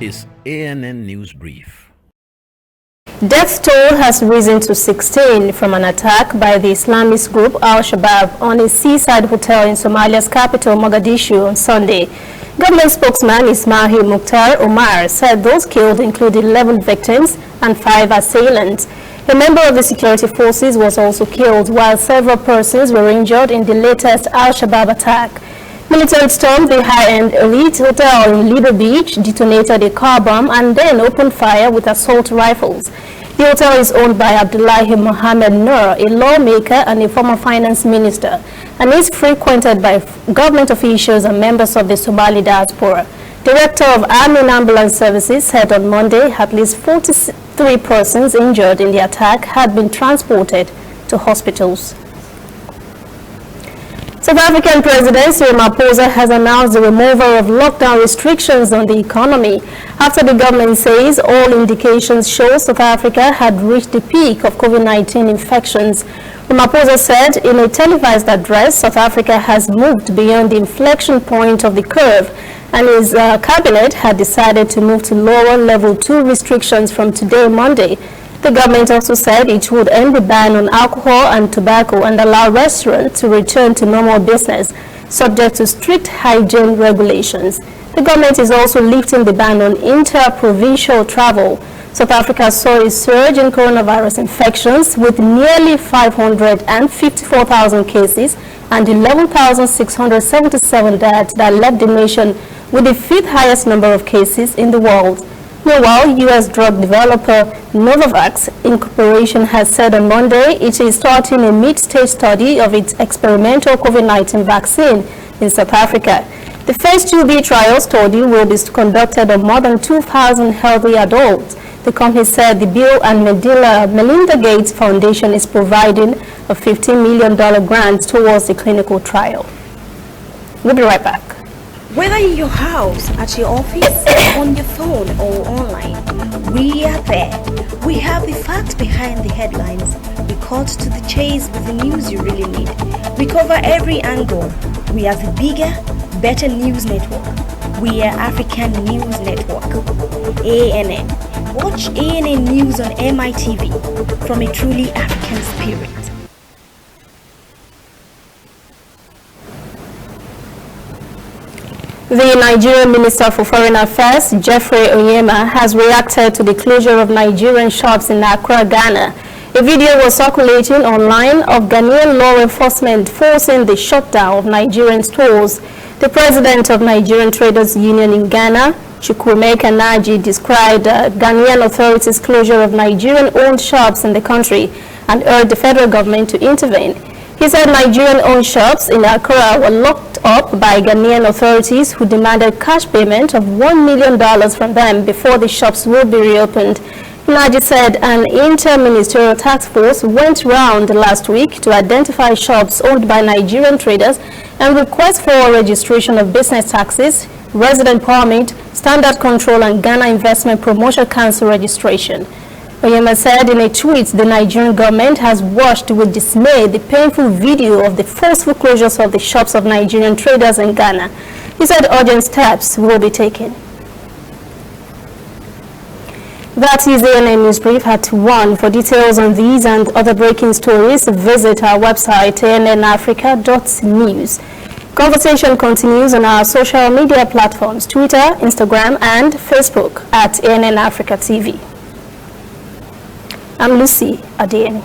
is ANN News Brief. Death toll has risen to 16 from an attack by the Islamist group Al-Shabaab on a seaside hotel in Somalia's capital, Mogadishu, on Sunday. Government spokesman Ismail Mukhtar Omar said those killed included 11 victims and 5 assailants. A member of the security forces was also killed, while several persons were injured in the latest Al-Shabaab attack. Militants stormed the high-end elite hotel in Lido Beach, detonated a car bomb, and then opened fire with assault rifles. The hotel is owned by Abdullahi Mohammed Nur, a lawmaker and a former finance minister, and is frequented by government officials and members of the Somali diaspora. Director of Army and Ambulance Services said on Monday at least 43 persons injured in the attack had been transported to hospitals. South African President Cyril Ramaphosa has announced the removal of lockdown restrictions on the economy after the government says all indications show South Africa had reached the peak of COVID-19 infections. Ramaphosa said in a televised address South Africa has moved beyond the inflection point of the curve, and his cabinet had decided to move to lower level 2 restrictions from today, Monday. The government also said it would end the ban on alcohol and tobacco and allow restaurants to return to normal business, subject to strict hygiene regulations. The government is also lifting the ban on inter-provincial travel. South Africa saw a surge in coronavirus infections with nearly 554,000 cases and 11,677 deaths that left the nation with the 5th highest number of cases in the world. Meanwhile, U.S. drug developer Novavax Incorporation has said on Monday it is starting a mid-stage study of its experimental COVID-19 vaccine in South Africa. The phase 2B trial study will be conducted on more than 2,000 healthy adults. The company said the Bill and Melinda Gates Foundation is providing a $15 million grant towards the clinical trial. We'll be right back. Whether in your house, at your office, on your phone or online, we are there. We have the facts behind the headlines. We cut to the chase with the news you really need. We cover every angle. We are the bigger, better news network. We are African News Network. ANN. Watch ANN News on MITV from a truly African spirit. The Nigerian Minister for Foreign Affairs, Geoffrey Onyema, has reacted to the closure of Nigerian shops in Accra, Ghana. A video was circulating online of Ghanaian law enforcement forcing the shutdown of Nigerian stores. The president of Nigerian Traders Union in Ghana, Chukwuemeka Naji, described Ghanaian authorities' closure of Nigerian-owned shops in the country and urged the federal government to intervene. He said Nigerian-owned shops in Accra were locked up by Ghanaian authorities who demanded cash payment of $1 million from them before the shops would be reopened. Naji said an inter-ministerial task force went round last week to identify shops owned by Nigerian traders and request for registration of business taxes, resident permit, standard control, and Ghana Investment Promotion Council registration. Onyema said in a tweet the Nigerian government has watched with dismay the painful video of the forceful closures of the shops of Nigerian traders in Ghana. He said urgent steps will be taken. That is the ANN News Brief at 1. For details on these and other breaking stories, visit our website annafrica.news. Conversation continues on our social media platforms, Twitter, Instagram, and Facebook at ANN Africa TV. I'm Lucy Adeyemi.